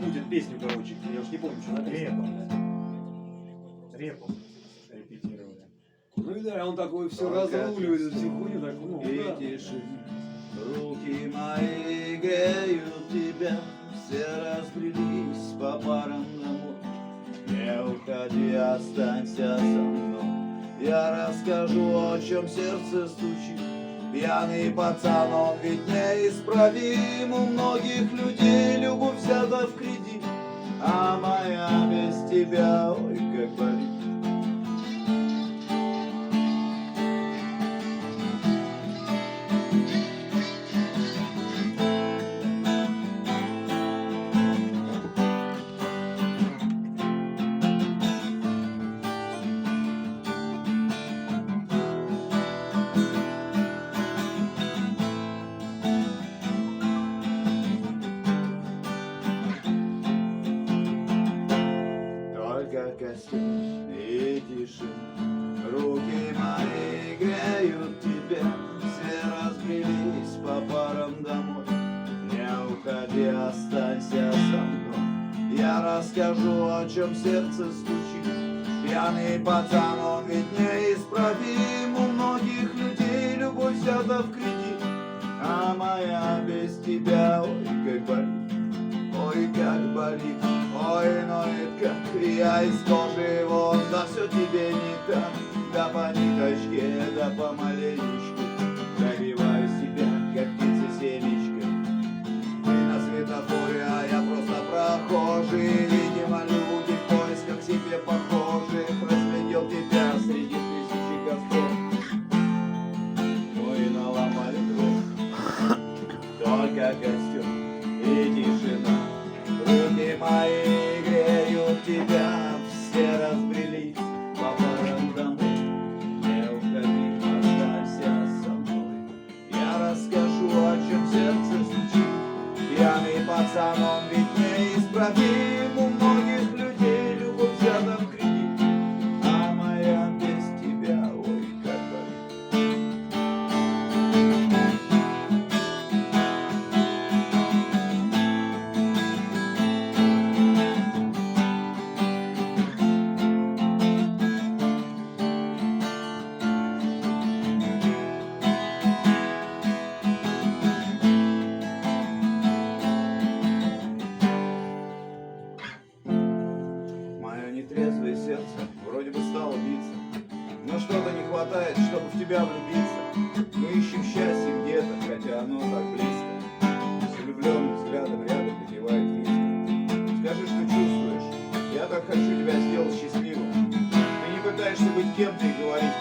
мутит песню, короче. Я уж не помню, что написано. Репу репетировали. Ну и да, он такой все разруливает, всю хуйню так, ну, да. Руки мои греют тебя, все разбрелись по парам домой. Не уходи, останься со мной. Я расскажу, о чем сердце стучит. Пьяный пацан, он ведь неисправим. У многих людей любовь взята в кредит, а моя без тебя, ой, как болит. Костюм и тишина. Руки мои греют тебя, все разбрелись по парам домой. Не уходи, останься со мной. Я расскажу, о чем сердце стучит. Пьяный пацан, он ведь неисправим. У многих людей любовь взята в кредит, а моя без тебя, ой, как болит. Ой, как болит, ой, ноет, как я из кожи вон. Да все тебе не так, да по ниточке, да по маленечку. Добиваю себя, как птица семечко. Ты на светофоре, а я просто прохожий. Видимо, люди в поисках себе похожих. Разглядел тебя среди тысячи костров. Ну и наломали дров. Только костюм и тишина. Руки мои греют тебя, все разбрелись по парам домой. Не уходи, останься со мной. Я расскажу, о чем сердце стучит. Пьяный пацан, он ведь неисправим. У многих людей любовь взята в кредит, а моя без тебя, ой, как болит. Мое нетрезвое сердце вроде бы стало биться, но что-то не хватает, чтобы в тебя влюбиться. Мы ищем счастье где-то, хотя оно так близко. С влюбленным взглядом рядом попивает виски. Скажи, что чувствуешь, я так хочу тебя сделать счастливым. Ты не пытаешься быть кем-то и говорить